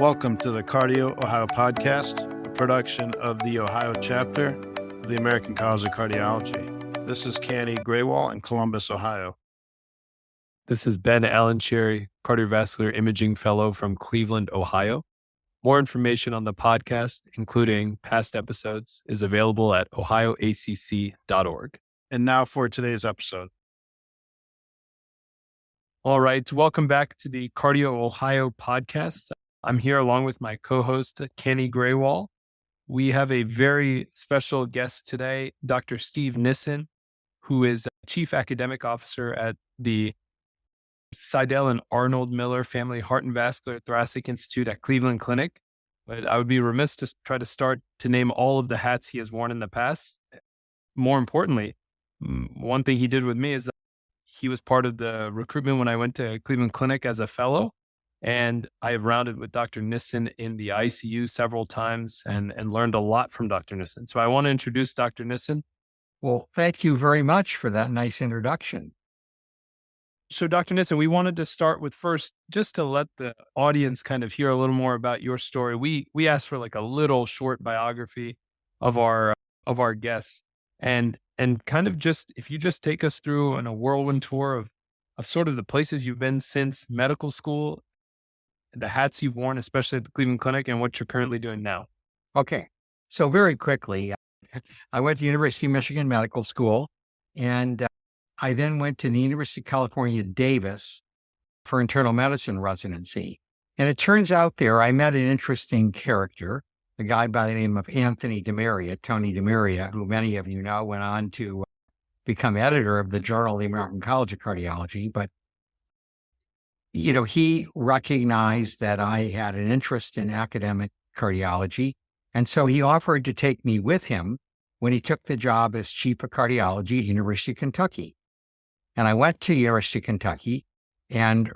Welcome to the Cardio Ohio podcast, a production of the Ohio chapter of the American College of Cardiology. This is Kenny Graywall in Columbus, Ohio. This is Ben Allencherry, Cardiovascular Imaging Fellow from Cleveland, Ohio. More information on the podcast, including past episodes, is available at ohioacc.org. And now for today's episode. All right, welcome back to the Cardio Ohio podcast. I'm here along with my co-host, Kenny Graywall. We have a very special guest today, Dr. Steve Nissen, who is Chief Academic Officer at the Seidel and Arnold Miller Family Heart and Vascular Thoracic Institute at Cleveland Clinic. But I would be remiss to try to start to name all of the hats he has worn in the past. More importantly, one thing he did with me is he was part of the recruitment when I went to Cleveland Clinic as a fellow. And I have rounded with Dr. Nissen in the ICU several times and learned a lot from Dr. Nissen. So I want to introduce Dr. Nissen. Well, thank you very much for that nice introduction. So Dr. Nissen, we wanted to start with first, just to let the audience kind of hear a little more about your story. We asked for like a little short biography of our guests and kind of just, if you just take us through a whirlwind tour of sort of the places you've been since medical school, the hats you've worn, especially at the Cleveland Clinic, and what you're currently doing now. Okay. So very quickly, I went to University of Michigan Medical School, and I then went to the University of California, Davis for internal medicine residency. And it turns out there, I met an interesting character, a guy by the name of Tony DeMaria, who many of you know went on to become editor of the Journal of the American College of Cardiology. But he recognized that I had an interest in academic cardiology. And so he offered to take me with him when he took the job as chief of cardiology at University of Kentucky. And I went to University of Kentucky and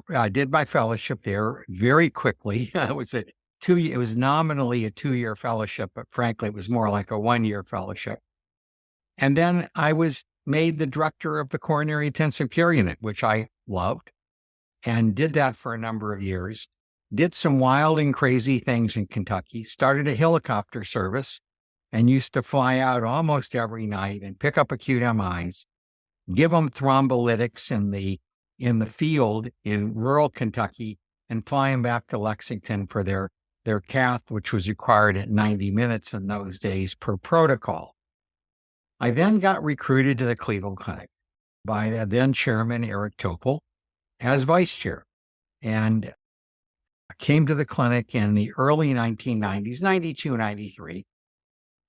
I did my fellowship there very quickly. It was nominally a 2-year fellowship, but frankly, it was more like a 1-year fellowship. And then I was made the director of the coronary intensive care unit, which I loved. And did that for a number of years, did some wild and crazy things in Kentucky, started a helicopter service and used to fly out almost every night and pick up acute MIs, give them thrombolytics in the field in rural Kentucky and fly them back to Lexington for their cath, which was required at 90 minutes in those days per protocol. I then got recruited to the Cleveland Clinic by the then chairman, Eric Topol, as vice chair. And I came to the clinic in the early 1990s, 92, 93.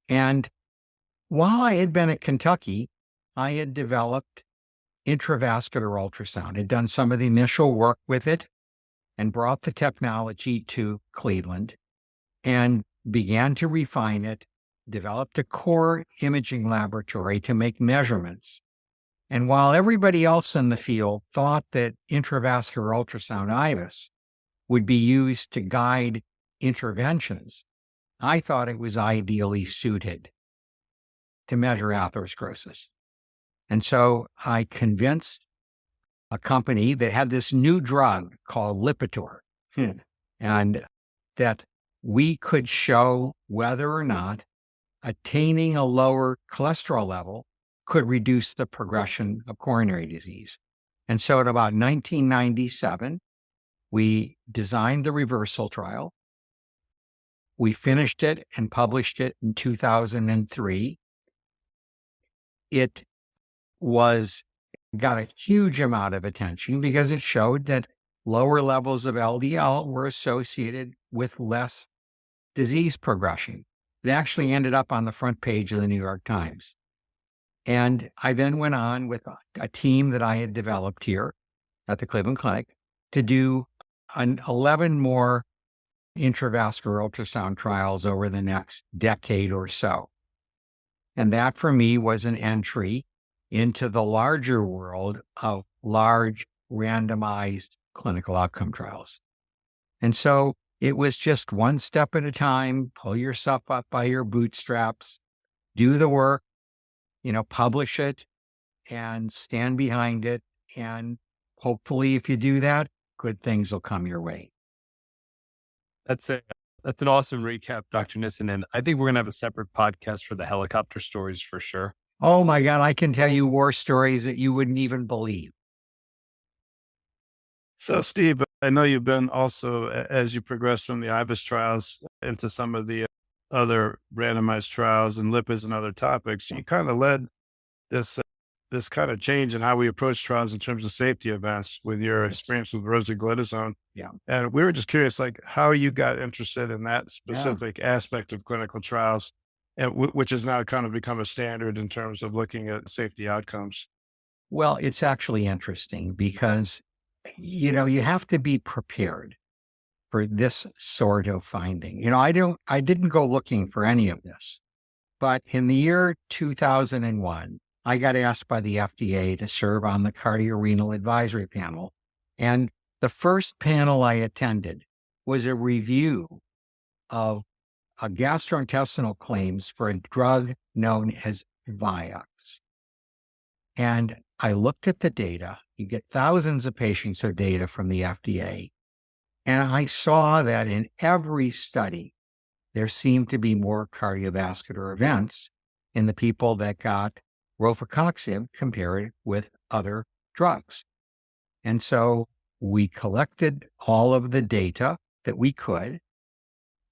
And while I had been at Kentucky, I had developed intravascular ultrasound, had done some of the initial work with it and brought the technology to Cleveland and began to refine it, developed a core imaging laboratory to make measurements. And while everybody else in the field thought that intravascular ultrasound IVUS would be used to guide interventions, I thought it was ideally suited to measure atherosclerosis. And so I convinced a company that had this new drug called Lipitor, and that we could show whether or not attaining a lower cholesterol level could reduce the progression of coronary disease. And so at about 1997, we designed the reversal trial. We finished it and published it in 2003. It got a huge amount of attention because it showed that lower levels of LDL were associated with less disease progression. It actually ended up on the front page of the New York Times. And I then went on with a team that I had developed here at the Cleveland Clinic to do 11 more intravascular ultrasound trials over the next decade or so. And that for me was an entry into the larger world of large randomized clinical outcome trials. And so it was just one step at a time, pull yourself up by your bootstraps, do the work, publish it and stand behind it. And hopefully if you do that, good things will come your way. That's a that's an awesome recap, Dr. Nissen. And I think we're gonna have a separate podcast for the helicopter stories for sure. Oh my God, I can tell you war stories that you wouldn't even believe. So, Steve, I know you've been also, as you progress from the IBIS trials into some of the other randomized trials and lipids and other topics, you kind of led this this kind of change in how we approach trials in terms of safety events with your experience with rosiglitazone. Yeah. And we were just curious, like how you got interested in that Yeah. specific aspect of clinical trials, and which has now kind of become a standard in terms of looking at safety outcomes. Well, it's actually interesting because, you have to be prepared for this sort of finding. I didn't go looking for any of this, but in the year 2001, I got asked by the FDA to serve on the cardiorenal advisory panel. And the first panel I attended was a review of gastrointestinal claims for a drug known as Vioxx. And I looked at the data. You get thousands of patients of data from the FDA. And I saw that in every study, there seemed to be more cardiovascular events in the people that got rofecoxib compared with other drugs. And so we collected all of the data that we could,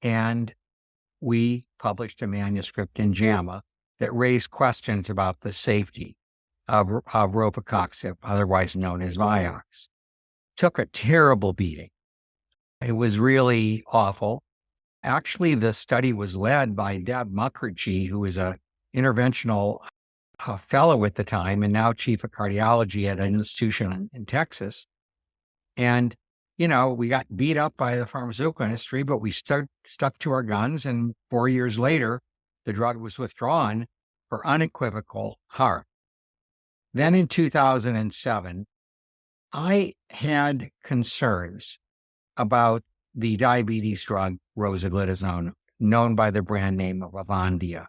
and we published a manuscript in JAMA that raised questions about the safety of rofecoxib, otherwise known as Vioxx. Took a terrible beating. It was really awful. Actually, the study was led by Deb Mukherjee, who was a interventional fellow at the time and now chief of cardiology at an institution in Texas. And, we got beat up by the pharmaceutical industry, but we stuck to our guns. And 4 years later, the drug was withdrawn for unequivocal harm. Then in 2007, I had concerns about the diabetes drug rosiglitazone, known by the brand name of Avandia.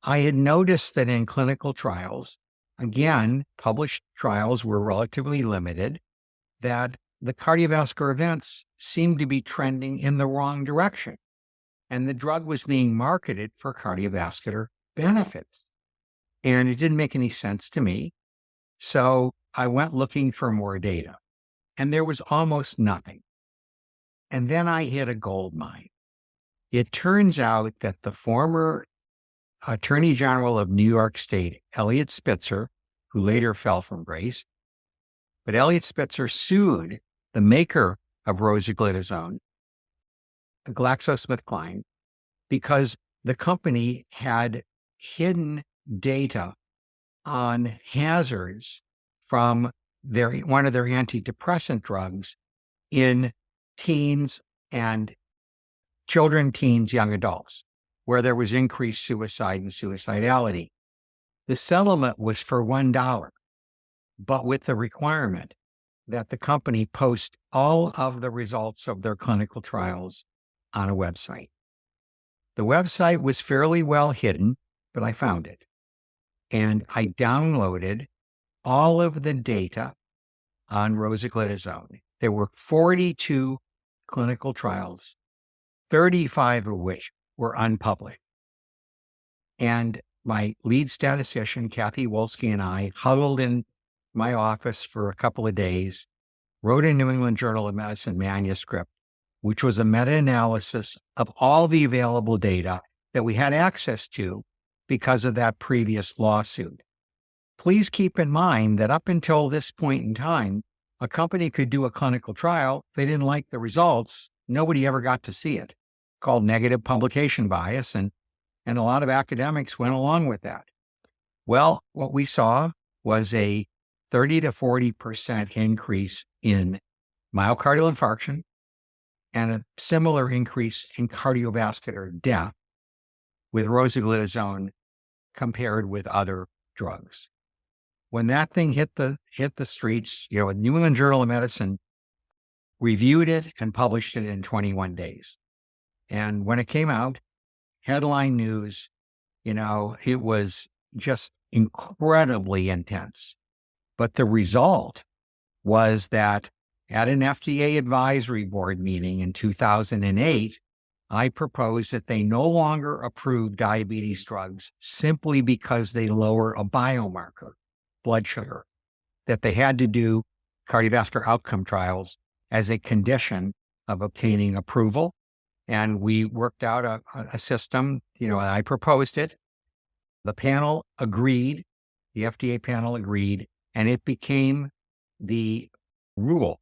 I had noticed that in clinical trials, again, published trials were relatively limited, that the cardiovascular events seemed to be trending in the wrong direction. And the drug was being marketed for cardiovascular benefits. And it didn't make any sense to me. So I went looking for more data, and there was almost nothing. And then I hit a gold mine. It turns out that the former Attorney General of New York State, Eliot Spitzer, who later fell from grace, but Eliot Spitzer sued the maker of rosiglitazone, GlaxoSmithKline, because the company had hidden data on hazards from one of their antidepressant drugs in teens and children, teens, young adults, where there was increased suicide and suicidality. The settlement was for $1, but with the requirement that the company post all of the results of their clinical trials on a website. The website was fairly well hidden, but I found it. And I downloaded all of the data on rosiglitazone. There were 42 clinical trials, 35 of which were unpublished. And my lead statistician, Kathy Wolski, and I huddled in my office for a couple of days, wrote a New England Journal of Medicine manuscript, which was a meta-analysis of all the available data that we had access to because of that previous lawsuit. Please keep in mind that up until this point in time, a company could do a clinical trial. If they didn't like the results, nobody ever got to see it. Called negative publication bias, and a lot of academics went along with that. Well, what we saw was a 30 to 40% increase in myocardial infarction and a similar increase in cardiovascular death with rosiglitazone compared with other drugs. When that thing hit the streets, New England Journal of Medicine reviewed it and published it in 21 days. And when it came out, headline news, it was just incredibly intense. But the result was that at an FDA advisory board meeting in 2008, I proposed that they no longer approve diabetes drugs simply because they lower a biomarker, blood sugar, that they had to do cardiovascular outcome trials as a condition of obtaining approval. And we worked out a system, I proposed it. The panel agreed, the FDA panel agreed, and it became the rule.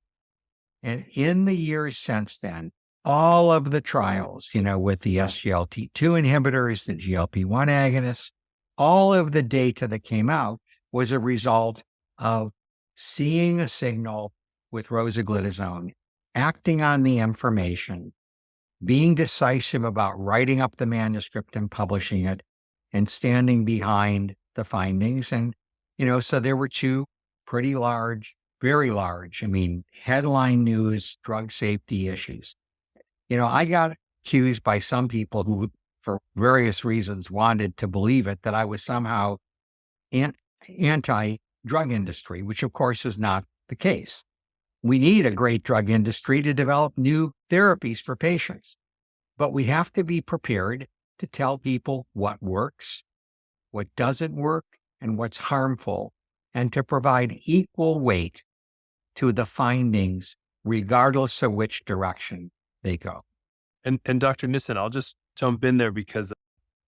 And in the years since then, all of the trials, with the SGLT2 inhibitors, the GLP-1 agonists, all of the data that came out was a result of seeing a signal with rosiglitazone, acting on the information, being decisive about writing up the manuscript and publishing it, and standing behind the findings. And, so there were two pretty large, very large, headline news drug safety issues. I got accused by some people who, for various reasons, wanted to believe it, that I was somehow anti-drug industry, which of course is not the case. We need a great drug industry to develop new therapies for patients, but we have to be prepared to tell people what works, what doesn't work, and what's harmful, and to provide equal weight to the findings, regardless of which direction they go. And Dr. Nissen, I'll just jump in there because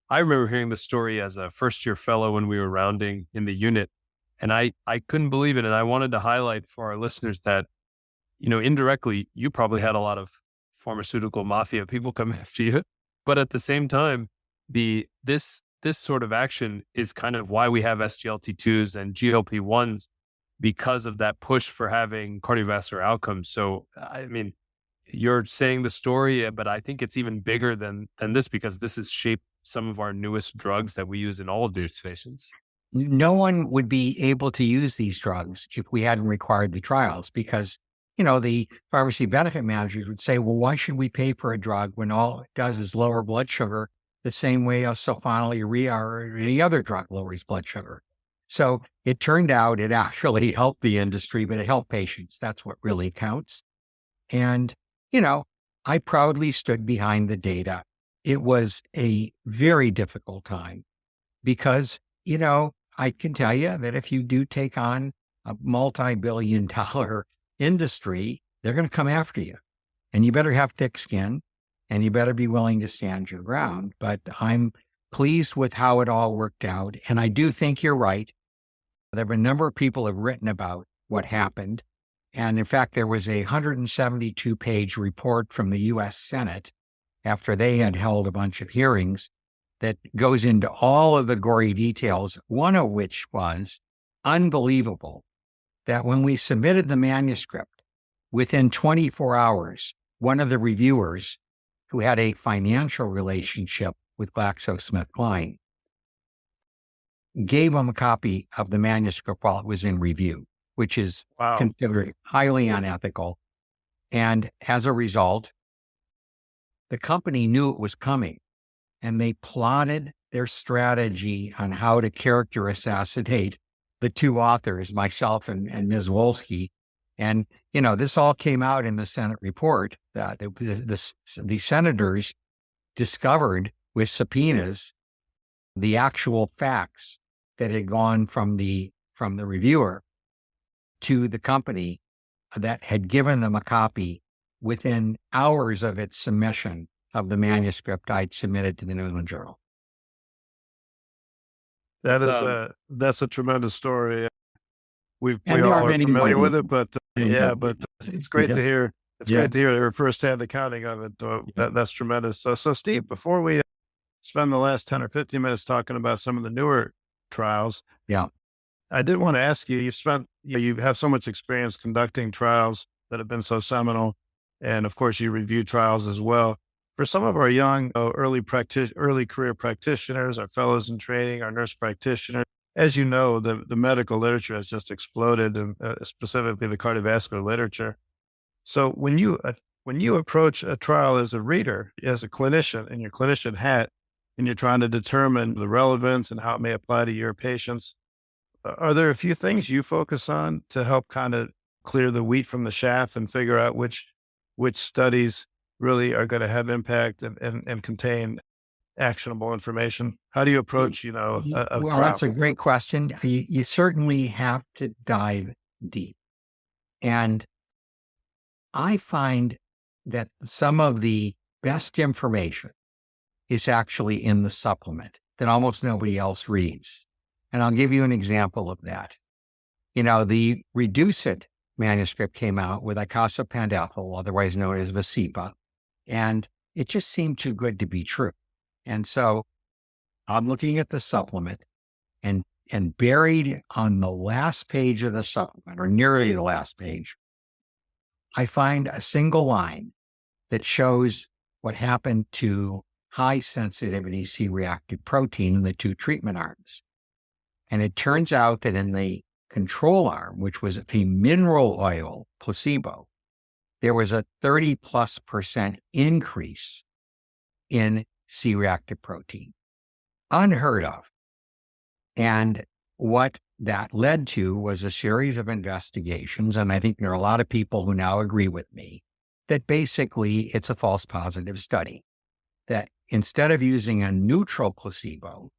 I remember hearing the story as a first-year fellow when we were rounding in the unit, and I couldn't believe it. And I wanted to highlight for our listeners that, indirectly, you probably had a lot of pharmaceutical mafia people come after you. But at the same time, this sort of action is kind of why we have SGLT2s and GLP-1s, because of that push for having cardiovascular outcomes. So, you're saying the story, but I think it's even bigger than this, because this has shaped some of our newest drugs that we use in all of these patients. No one would be able to use these drugs if we hadn't required the trials, because, the pharmacy benefit managers would say, well, why should we pay for a drug when all it does is lower blood sugar the same way as sulfonylurea or any other drug lowers blood sugar? So it turned out it actually helped the industry, but it helped patients. That's what really counts. And, I proudly stood behind the data. It was a very difficult time because, I can tell you that if you do take on a multi-billion-dollar industry, they're going to come after you. And you better have thick skin and you better be willing to stand your ground. But I'm pleased with how it all worked out. And I do think you're right. There have been a number of people who have written about what happened. And in fact, there was a 172-page report from the U.S. Senate after they had held a bunch of hearings that goes into all of the gory details, one of which was unbelievable, that when we submitted the manuscript, within 24 hours, one of the reviewers who had a financial relationship with GlaxoSmithKline gave them a copy of the manuscript while it was in review, which is considered highly unethical. And as a result, the company knew it was coming, and they plotted their strategy on how to character assassinate the two authors, myself and Ms. Wolski. And, this all came out in the Senate report that the senators discovered with subpoenas the actual facts that had gone from the reviewer to the company that had given them a copy within hours of its submission of the manuscript I'd submitted to the New England Journal. That's a tremendous story. We And all there are are many familiar more. with it, but it's great to hear. It's great to hear your firsthand accounting of it. That's tremendous. So Steve, before we spend the last 10 or 15 minutes talking about some of the newer trials, I did want to ask you, you have so much experience conducting trials that have been so seminal. And of course you review trials as well. For some of our young, early career practitioners, our fellows in training, our nurse practitioners, as you know, the medical literature has just exploded, and specifically the cardiovascular literature. So when you approach a trial as a reader, as a clinician in your clinician hat, and you're trying to determine the relevance and how it may apply to your patients, are there a few things you focus on to help kind of clear the wheat from the chaff and figure out which studies really are going to have impact and contain actionable information? How do you approach, a Well, trial? that's a great question. You certainly have to dive deep. And I find that some of the best information is actually in the supplement that almost nobody else reads. And I'll give you an example of that. The Reduce It manuscript came out with icosapent-ethyl, otherwise known as Vasipa, and it just seemed too good to be true. And so I'm looking at the supplement, and buried on the last page of the supplement, or nearly the last page, I find a single line that shows what happened to high sensitivity C-reactive protein in the two treatment arms. And it turns out that in the control arm, which was a mineral oil placebo, there was a 30+% increase in C-reactive protein. Unheard of. And what that led to was a series of investigations, and I think there are a lot of people who now agree with me, that basically it's a false positive study. That instead of using a neutral placebo,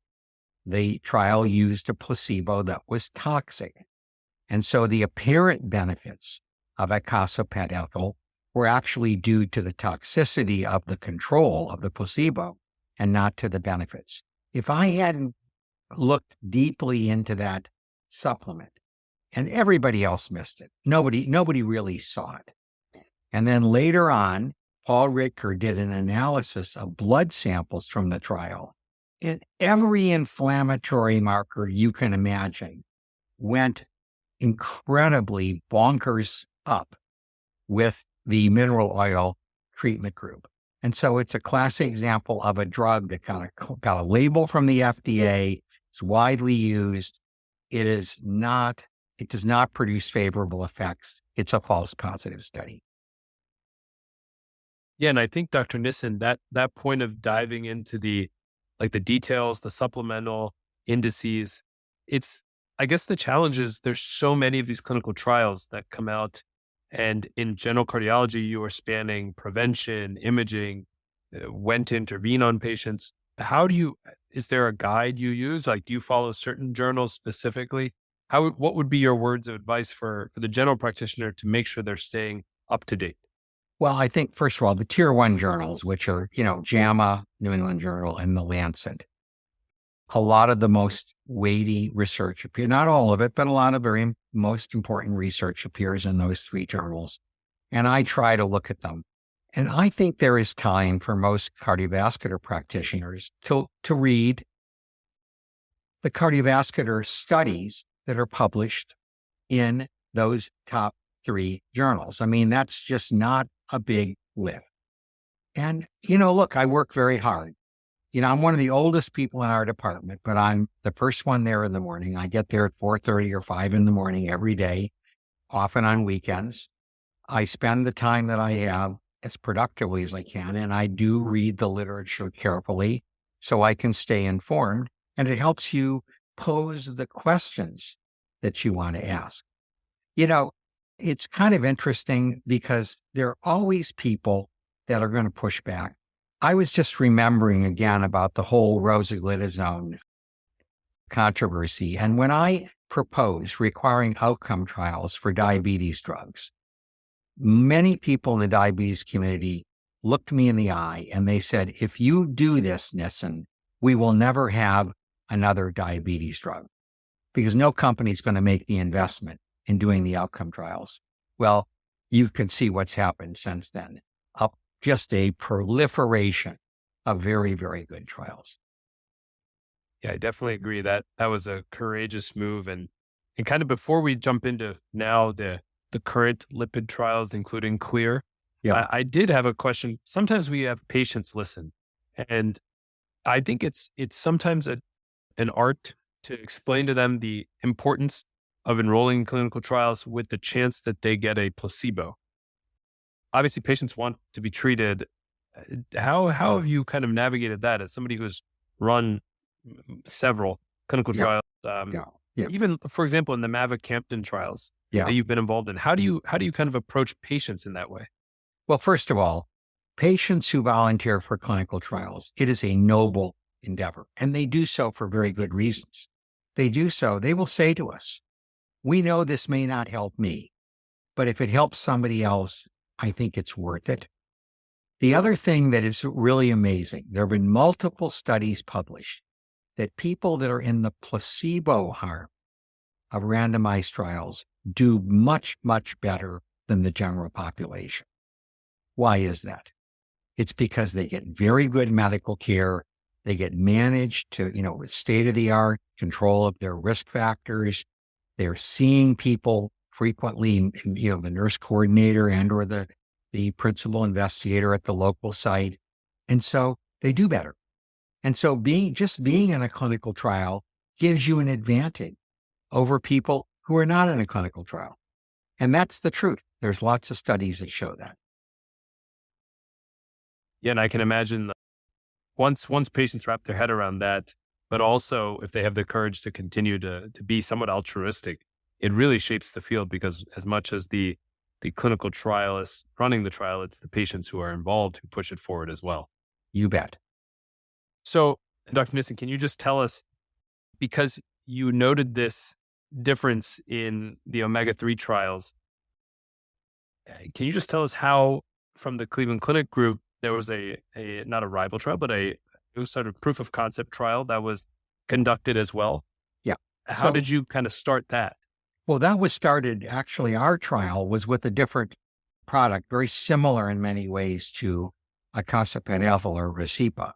the trial used a placebo that was toxic. And so the apparent benefits of icosapent-ethyl were actually due to the toxicity of the control of the placebo and not to the benefits. If I hadn't looked deeply into that supplement, and everybody else missed it, nobody really saw it. And then later on, Paul Ritker did an analysis of blood samples from the trial, and every inflammatory marker you can imagine went incredibly bonkers up with the mineral oil treatment group. And so it's a classic example of a drug that got a label from the FDA. It's widely used. It does not produce favorable effects. It's a false positive study. Yeah, and I think Dr. Nissen, that point of diving into the details, the supplemental indices, I guess the challenge is there's so many of these clinical trials that come out, and in general cardiology, you are spanning prevention, imaging, when to intervene on patients. Is there a guide you use? Do you follow certain journals specifically? What would be your words of advice for the general practitioner to make sure they're staying up to date? Well, I think, first of all, the tier 1 journals, which are, JAMA, New England Journal, and The Lancet. A lot of the most weighty research appears, not all of it, but a lot of very most important research appears in those 3 journals. And I try to look at them. And I think there is time for most cardiovascular practitioners to read the cardiovascular studies that are published in those top 3 journals. I mean, that's just not a big lift. And, look, I work very hard. I'm one of the oldest people in our department, but I'm the first one there in the morning. I get there at 4:30 or 5 in the morning every day, often on weekends. I spend the time that I have as productively as I can, and I do read the literature carefully so I can stay informed, and it helps you pose the questions that you want to ask. It's kind of interesting because there are always people that are going to push back. I was just remembering again about the whole rosiglitazone controversy. And when I proposed requiring outcome trials for diabetes drugs, many people in the diabetes community looked me in the eye and they said, if you do this, Nissen, we will never have another diabetes drug because no company is going to make the investment in doing the outcome trials. Well, you can see what's happened since then. Just a proliferation of very, very good trials. Yeah, I definitely agree that was a courageous move. And kind of before we jump into now the current lipid trials, including CLEAR, I did have a question. Sometimes we have patients listen, and I think it's sometimes an art to explain to them the importance of enrolling in clinical trials with the chance that they get a placebo. Obviously, patients want to be treated. How have you kind of navigated that as somebody who's run several clinical trials? Even, for example, in the mavacamten trials, Yeah. that you've been involved in. How do you kind of approach patients in that way? Well, first of all, patients who volunteer for clinical trials, it is a noble endeavor, and they do so for very good reasons. They will say to us, we know this may not help me, but if it helps somebody else, I think it's worth it. The other thing that is really amazing, there have been multiple studies published that people that are in the placebo arm of randomized trials do much, much better than the general population. Why is that? It's because they get very good medical care. They get managed to, with state-of-the-art control of their risk factors. They're seeing people frequently, the nurse coordinator and or the principal investigator at the local site. And so they do better. And so being in a clinical trial gives you an advantage over people who are not in a clinical trial. And that's the truth. There's lots of studies that show that. Yeah, and I can imagine once patients wrap their head around that, but also if they have the courage to continue to be somewhat altruistic, it really shapes the field, because as much as the clinical trialists running the trial, it's the patients who are involved who push it forward as well. You bet. So, Dr. Nissen, can you just tell us, because you noted this difference in the omega-3 trials, can you just tell us how, from the Cleveland Clinic group, there was a not a rival trial, but it was sort of proof of concept trial that was conducted as well? Yeah. How did you kind of start that? Well, that was started, actually, our trial was with a different product, very similar in many ways to icosapent or Recipa.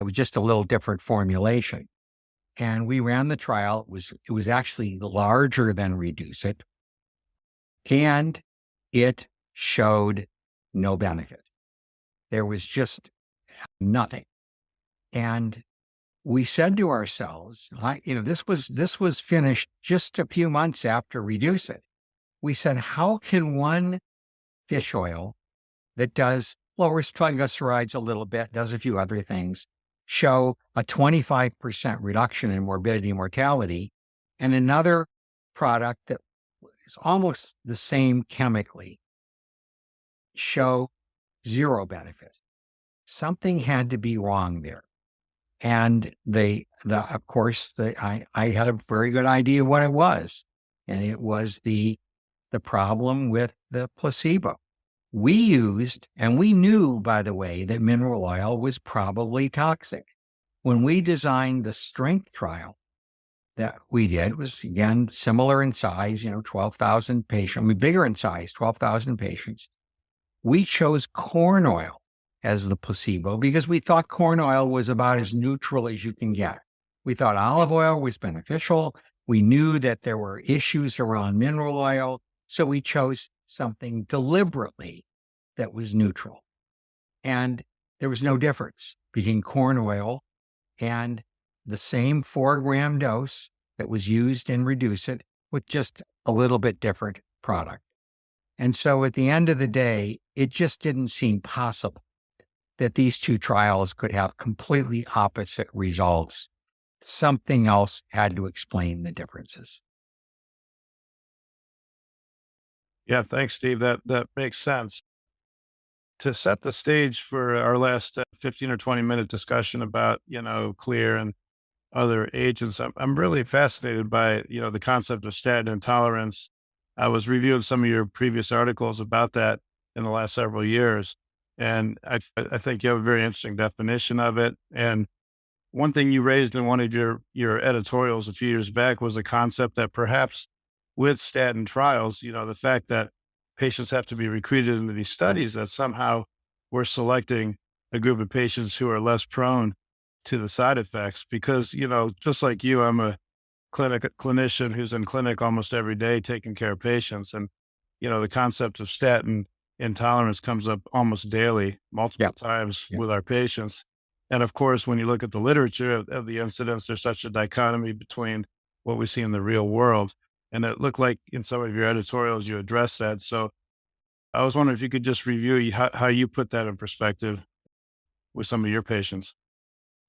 It was just a little different formulation. And we ran the trial. It was actually larger than Reduce It. And it showed no benefit. There was just nothing. And we said to ourselves, this was finished just a few months after Reduce It. We said, how can one fish oil that lowers triglycerides a little bit, does a few other things, show a 25% reduction in morbidity and mortality, and another product that is almost the same chemically show zero benefit? Something had to be wrong there. And of course, I had a very good idea what it was. And it was the problem with the placebo. We used, and we knew, by the way, that mineral oil was probably toxic. When we designed the strength trial that we did, was again similar in size, 12,000 patients, bigger in size, 12,000 patients. We chose corn oil as the placebo because we thought corn oil was about as neutral as you can get. We thought olive oil was beneficial. We knew that there were issues around mineral oil, so we chose something deliberately that was neutral. And there was no difference between corn oil and the same 4-gram dose that was used in Reduce It with just a little bit different product. And so at the end of the day, it just didn't seem possible that these two trials could have completely opposite results. Something else had to explain the differences. Yeah, thanks, Steve. That makes sense. To set the stage for our last 15 or 20-minute discussion about, clear and other agents, I'm really fascinated by, the concept of statin intolerance. I was reviewing some of your previous articles about that in the last several years. And I think you have a very interesting definition of it. And one thing you raised in one of your editorials a few years back was a concept that perhaps with statin trials, the fact that patients have to be recruited into these studies, that somehow we're selecting a group of patients who are less prone to the side effects. Because, just like you, I'm a clinician who's in clinic almost every day taking care of patients. And, the concept of statin intolerance comes up almost daily, multiple times with our patients. And of course, when you look at the literature of the incidence, there's such a dichotomy between what we see in the real world. And it looked like in some of your editorials, you addressed that. So I was wondering if you could just review how you put that in perspective with some of your patients.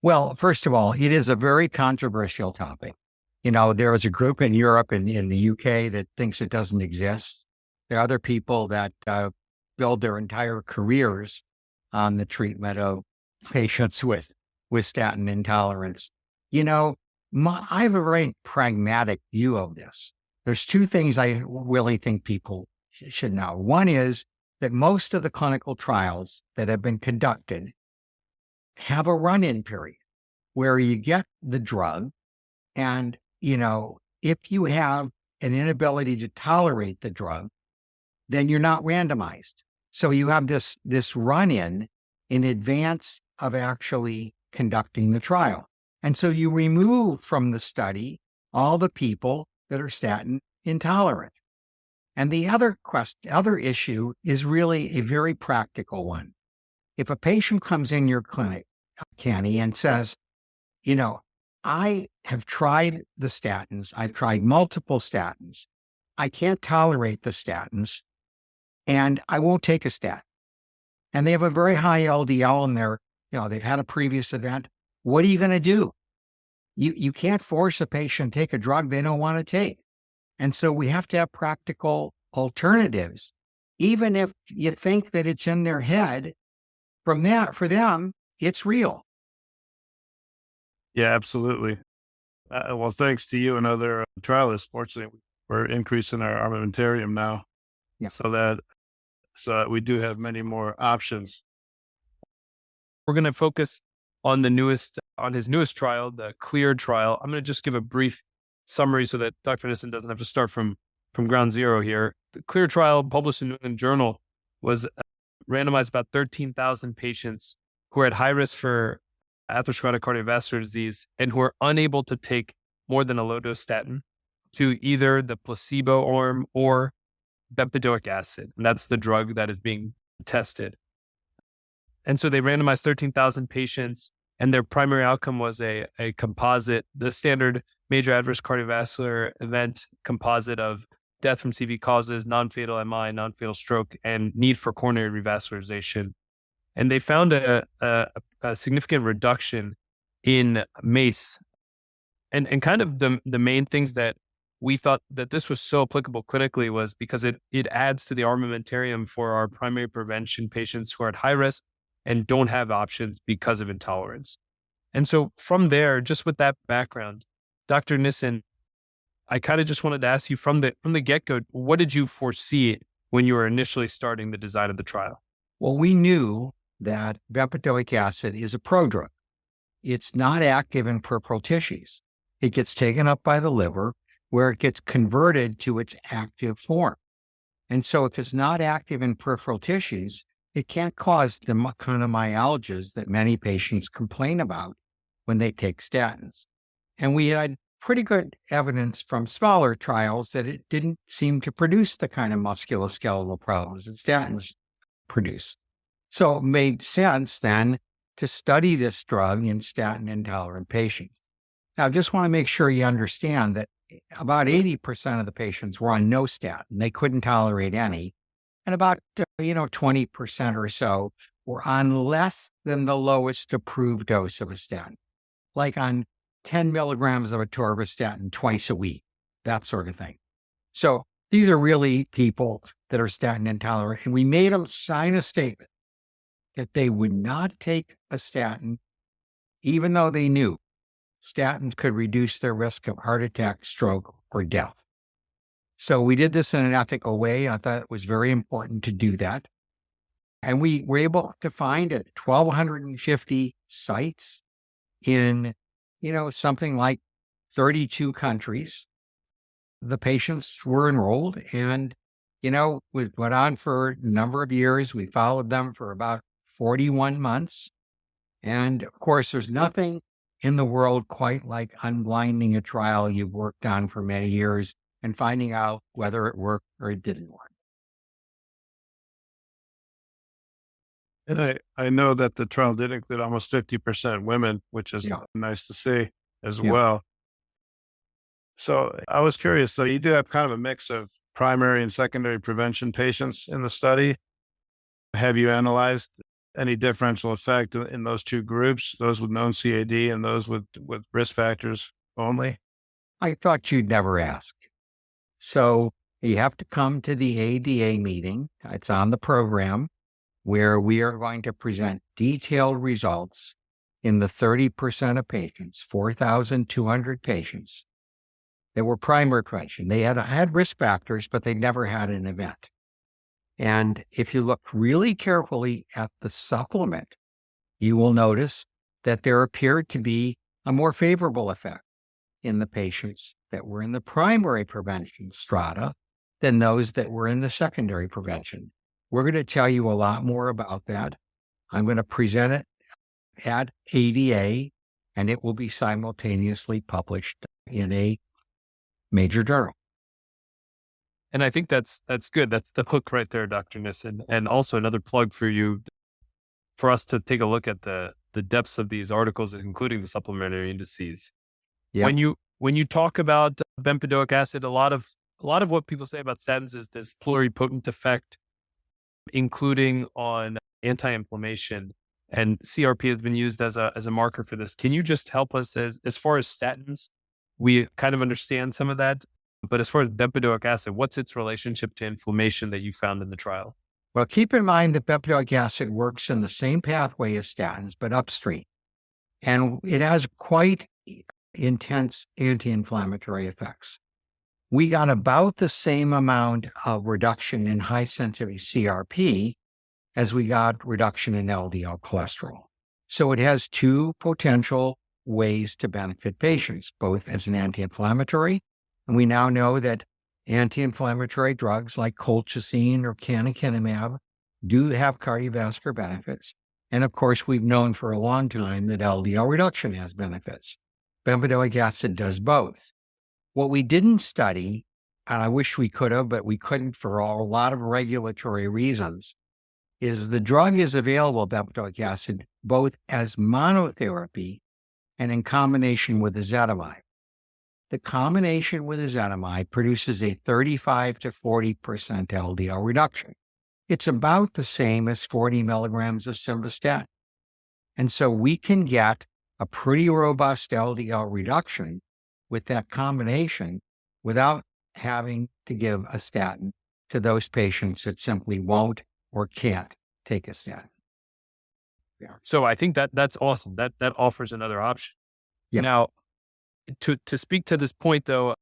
Well, first of all, it is a very controversial topic. There is a group in Europe and in the UK that thinks it doesn't exist. There are other people that build their entire careers on the treatment of patients with statin intolerance. I have a very pragmatic view of this. There's two things I really think people should know. One is that most of the clinical trials that have been conducted have a run-in period where you get the drug and, if you have an inability to tolerate the drug, then you're not randomized. So you have this run-in in advance of actually conducting the trial. And so you remove from the study all the people that are statin intolerant. And the other issue is really a very practical one. If a patient comes in your clinic, Kenny, and says, I have tried the statins, I've tried multiple statins, I can't tolerate the statins, and I won't take a statin. And they have a very high LDL in their, they've had a previous event. What are you going to do? You can't force a patient to take a drug they don't want to take. And so we have to have practical alternatives. Even if you think that it's in their head, for them, it's real. Yeah, absolutely. Well, thanks to you and other trialists, fortunately, we're increasing our armamentarium now, Yeah. so that we do have many more options. We're going to focus on his newest trial, the CLEAR trial. I'm going to just give a brief summary so that Dr. Nissen doesn't have to start from ground zero here. The CLEAR trial, published in New England Journal, was randomized about 13,000 patients who are at high risk for atherosclerotic cardiovascular disease and who are unable to take more than a low-dose statin to either the placebo arm or bempedoic acid. And that's the drug that is being tested. And so they randomized 13,000 patients, and their primary outcome was a composite, the standard major adverse cardiovascular event composite of death from CV causes, non-fatal MI, non-fatal stroke, and need for coronary revascularization. And they found a significant reduction in MACE. And kind of the main things that we thought that this was so applicable clinically was because it adds to the armamentarium for our primary prevention patients who are at high risk and don't have options because of intolerance. And so from there, just with that background, Dr. Nissen, I kind of just wanted to ask you from the get-go, what did you foresee when you were initially starting the design of the trial? Well, we knew that bempedoic acid is a prodrug. It's not active in peripheral tissues. It gets taken up by the liver where it gets converted to its active form. And so if it's not active in peripheral tissues, it can't cause the kind of myalgias that many patients complain about when they take statins. And we had pretty good evidence from smaller trials that it didn't seem to produce the kind of musculoskeletal problems that statins produce. So it made sense then to study this drug in statin intolerant patients. Now, I just want to make sure you understand that about 80% of the patients were on no statin. They couldn't tolerate any. And about 20% or so were on less than the lowest approved dose of a statin, like on 10 milligrams of atorvastatin twice a week, that sort of thing. So these are really people that are statin intolerant. And we made them sign a statement that they would not take a statin, even though they knew statins could reduce their risk of heart attack, stroke, or death. So we did this in an ethical way. I thought it was very important to do that. And we were able to find at 1,250 sites in, something like 32 countries. The patients were enrolled and, we went on for a number of years. We followed them for about 41 months. And of course, there's nothing in the world quite like unblinding a trial you've worked on for many years and finding out whether it worked or it didn't work. And I know that the trial did include almost 50% women, which is nice to see as well. So I was curious, so you do have kind of a mix of primary and secondary prevention patients in the study. Have you analyzed any differential effect in those two groups, those with known CAD and those with risk factors only? I thought you'd never ask. So you have to come to the ADA meeting. It's on the program where we are going to present detailed results in the 30% of patients, 4,200 patients that were primary prevention. They had risk factors, but they never had an event. And if you look really carefully at the supplement, you will notice that there appeared to be a more favorable effect in the patients that were in the primary prevention strata than those that were in the secondary prevention. We're going to tell you a lot more about that. I'm going to present it at ADA, and it will be simultaneously published in a major journal. And I think that's good. That's the hook right there, Dr. Nissen. And also another plug for you, for us to take a look at the depths of these articles, including the supplementary indices. Yep. When you talk about bempedoic acid, a lot of what people say about statins is this pluripotent effect, including on anti-inflammation, and CRP has been used as a marker for this. Can you just help us as far as statins? We kind of understand some of that, but as far as bempedoic acid, what's its relationship to inflammation that you found in the trial? Well, keep in mind that bempedoic acid works in the same pathway as statins, but upstream. And it has quite intense anti-inflammatory effects. We got about the same amount of reduction in high sensitivity CRP as we got reduction in LDL cholesterol. So it has two potential ways to benefit patients, both as an anti-inflammatory, and we now know that anti-inflammatory drugs like colchicine or canakinumab do have cardiovascular benefits. And of course, we've known for a long time that LDL reduction has benefits. Bempedoic acid does both. What we didn't study, and I wish we could have, but we couldn't for a lot of regulatory reasons, is the drug is available, bempedoic acid, both as monotherapy and in combination with ezetimibe. The combination with ezetimibe produces a 35 to 40% LDL reduction. It's about the same as 40 milligrams of simvastatin. And so we can get a pretty robust LDL reduction with that combination without having to give a statin to those patients that simply won't or can't take a statin. Yeah. So I think that's awesome. That offers another option. Yeah. Now, to speak to this point though,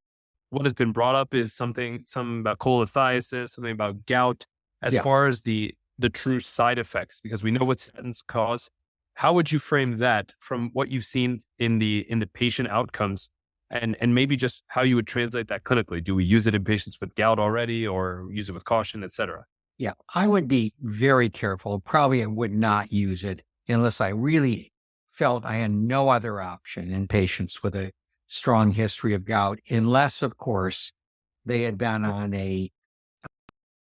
what has been brought up is something about cholelithiasis, something about gout, as far as the true side effects, because we know what statins cause. How would you frame that from what you've seen in the patient outcomes, and maybe just how you would translate that clinically? Do we use it in patients with gout already, or use it with caution, et cetera? Yeah, I would be very careful. Probably I would not use it unless I really felt I had no other option in patients with a strong history of gout, unless, of course, they had been on a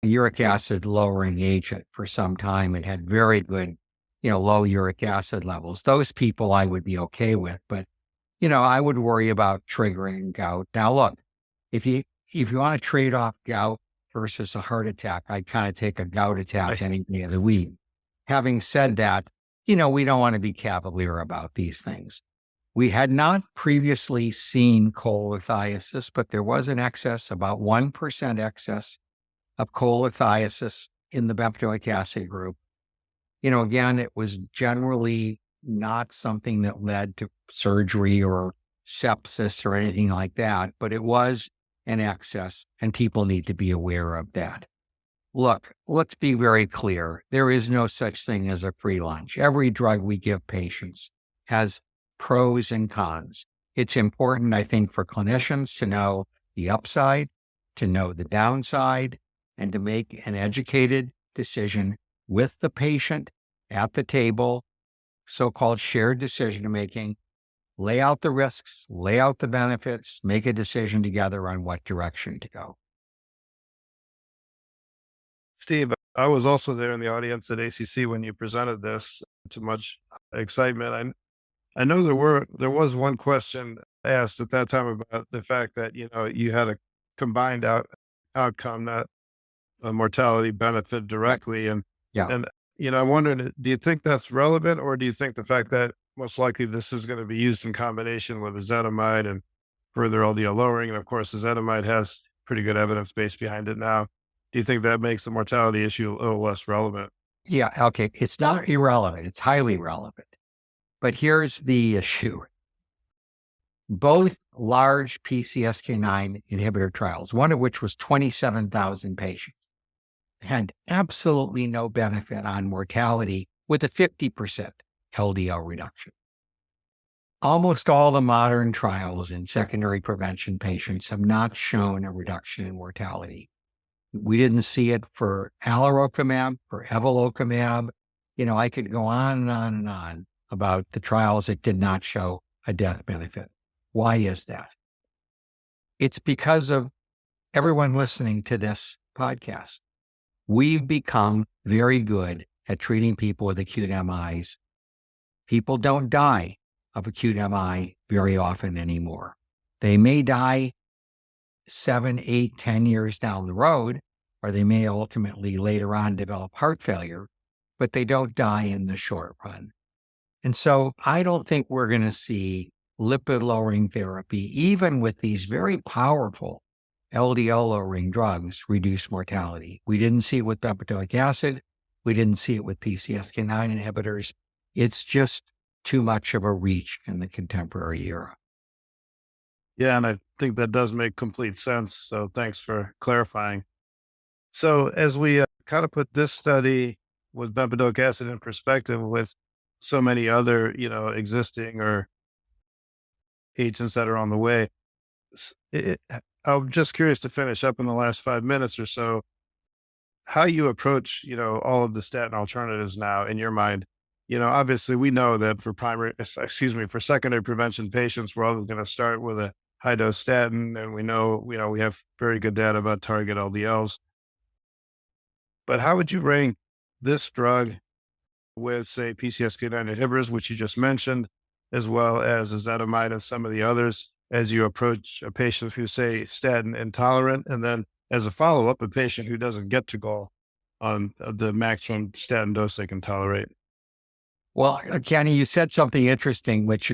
uric acid lowering agent for some time and had very good, low uric acid levels. Those people I would be okay with, but, I would worry about triggering gout. Now, look, if you want to trade off gout versus a heart attack, I'd kind of take a gout attack any day of the week. Having said that, we don't want to be cavalier about these things. We had not previously seen cholelithiasis, but there was an excess, about 1% excess of cholelithiasis in the bempedoic acid group. Again, it was generally not something that led to surgery or sepsis or anything like that, but it was an excess, and people need to be aware of that. Look, let's be very clear. There is no such thing as a free lunch. Every drug we give patients has pros and cons. It's important, I think, for clinicians to know the upside, to know the downside, and to make an educated decision with the patient at the table, so-called shared decision-making, lay out the risks, lay out the benefits, make a decision together on what direction to go. Steve, I was also there in the audience at ACC when you presented this to much excitement. I know there was one question asked at that time about the fact that, you had a combined outcome, not a mortality benefit directly. And I'm wondering, do you think that's relevant, or do you think the fact that most likely this is going to be used in combination with ezetimibe and further LDL lowering. And of course, ezetimibe has pretty good evidence base behind it now. Do you think that makes the mortality issue a little less relevant? Yeah. Okay. It's not irrelevant. It's highly relevant. But here's the issue. Both large PCSK9 inhibitor trials, one of which was 27,000 patients, had absolutely no benefit on mortality with a 50% LDL reduction. Almost all the modern trials in secondary prevention patients have not shown a reduction in mortality. We didn't see it for alirocumab, for evolocumab. I could go on and on and on about the trials that did not show a death benefit. Why is that? It's because of everyone listening to this podcast. We've become very good at treating people with acute MIs. People don't die of acute MI very often anymore. They may die 7, 8, 10 years down the road, or they may ultimately later on develop heart failure, but they don't die in the short run. And so I don't think we're going to see lipid-lowering therapy, even with these very powerful LDL-lowering drugs, reduce mortality. We didn't see it with bempedoic acid. We didn't see it with PCSK9 inhibitors. It's just too much of a reach in the contemporary era. Yeah, and I think that does make complete sense. So thanks for clarifying. So as we kind of put this study with bempedoic acid in perspective with so many other, existing or agents that are on the way, I'm just curious to finish up in the last 5 minutes or so, how you approach, all of the statin alternatives now in your mind. Obviously we know that for secondary prevention patients, we're always going to start with a high dose statin. And we know, we have very good data about target LDLs. But how would you rank this drug with, say, PCSK9 inhibitors, which you just mentioned, as well as ezetimibe and some of the others, as you approach a patient who's, say, statin intolerant, and then as a follow-up, a patient who doesn't get to goal on the maximum statin dose they can tolerate? Well, Kenny, you said something interesting, which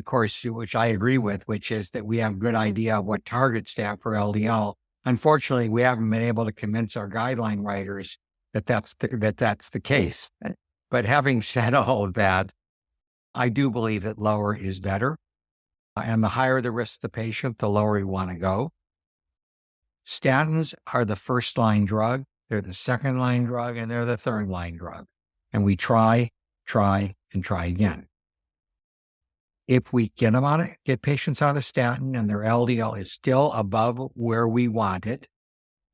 I agree with, which is that we have a good idea of what targets to have for LDL. Unfortunately, we haven't been able to convince our guideline writers that that's the case. But having said all of that, I do believe that lower is better. And the higher the risk to the patient, the lower we want to go. Statins are the first line drug, they're the second line drug, and they're the third line drug. And we try, and try again. If we get patients on a statin and their LDL is still above where we want it,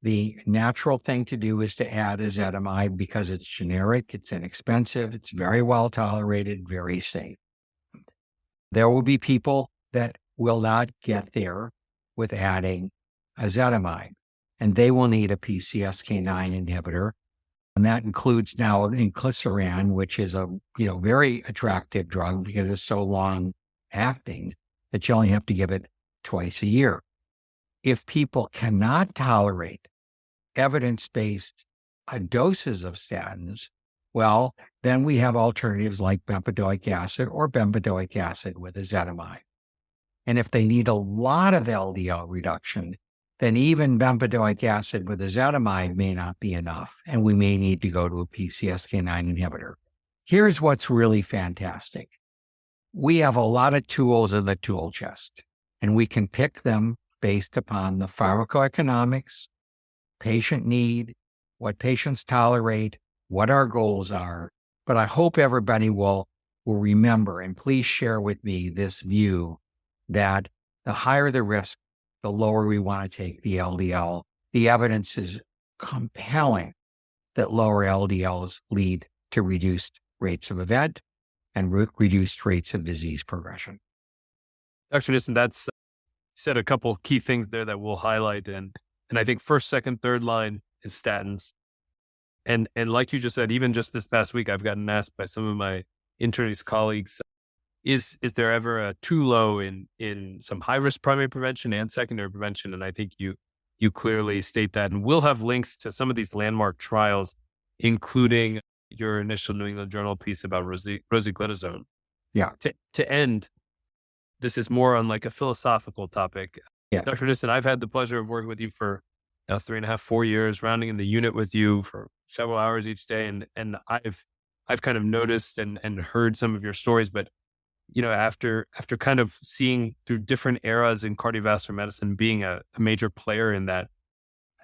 the natural thing to do is to add ezetimibe because it's generic, it's inexpensive, it's very well tolerated, very safe. There will be people that will not get there with adding ezetimibe, and they will need a PCSK9 inhibitor. And that includes now inclisiran, which is a very attractive drug because it's so long acting that you only have to give it twice a year. If people cannot tolerate evidence-based doses of statins, well, then we have alternatives like bempedoic acid or bempedoic acid with ezetimibe. And if they need a lot of LDL reduction, then even bempedoic acid with ezetimibe may not be enough, and we may need to go to a PCSK9 inhibitor. Here's what's really fantastic. We have a lot of tools in the tool chest, and we can pick them based upon the pharmacoeconomics, patient need, what patients tolerate, what our goals are. But I hope everybody will remember, and please share with me this view that the higher the risk, the lower we want to take the LDL. The evidence is compelling that lower LDLs lead to reduced rates of event and reduced rates of disease progression. Dr. Nissen, you said a couple key things there that we'll highlight. And I think first, second, third line is statins. And like you just said, even just this past week, I've gotten asked by some of my internist colleagues, is there ever a too low in some high risk primary prevention and secondary prevention? And I think you clearly state that. And we'll have links to some of these landmark trials, including your initial New England Journal piece about rosiglitazone. Yeah. To end, this is more on like a philosophical topic. Yeah. Dr. Nissen, I've had the pleasure of working with you for 3.5, 4 years, rounding in the unit with you for several hours each day. And I've kind of noticed and heard some of your stories, but after kind of seeing through different eras in cardiovascular medicine, being a major player in that,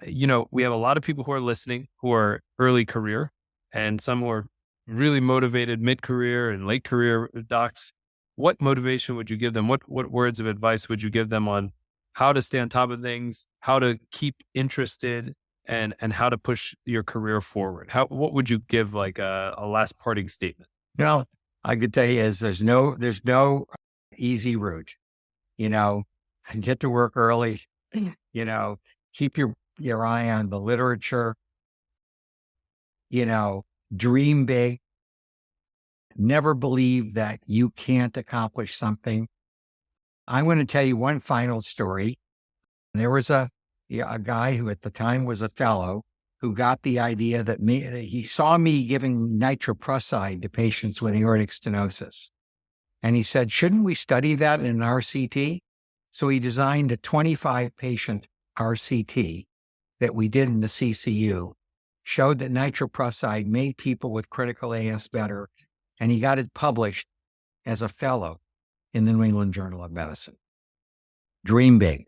we have a lot of people who are listening who are early career and some who are really motivated mid-career and late career docs. What motivation would you give them? What words of advice would you give them on how to stay on top of things, how to keep interested, and how to push your career forward? What would you give like a last parting statement? I could tell you is there's no easy route. Get to work early, keep your eye on the literature, dream big, never believe that you can't accomplish something. I'm going to tell you one final story. There was a guy who at the time was a fellow who got the idea that he saw me giving nitroprusside to patients with aortic stenosis. And he said, shouldn't we study that in an RCT? So he designed a 25 patient RCT that we did in the CCU, showed that nitroprusside made people with critical AS better. And he got it published as a fellow in the New England Journal of Medicine. Dream big.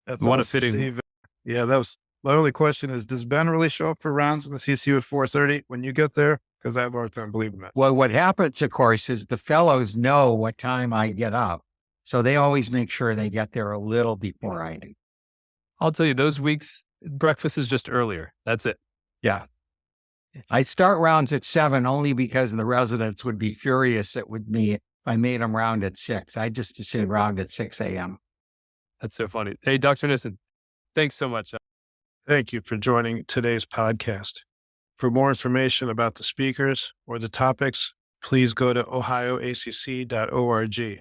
That's What a awesome, fitting- Steve. Yeah, that was my only question is, does Ben really show up for rounds in the CCU at 4:30 when you get there? Because I have a hard time believing that. Well, what happens, of course, is the fellows know what time I get up. So they always make sure they get there a little before I do. I'll tell you, those weeks, breakfast is just earlier. That's it. Yeah. I start rounds at 7 only because the residents would be furious with me if I made them round at 6. I just sit round at 6 a.m. That's so funny. Hey, Dr. Nissen, thanks so much. Thank you for joining today's podcast. For more information about the speakers or the topics, please go to ohioacc.org.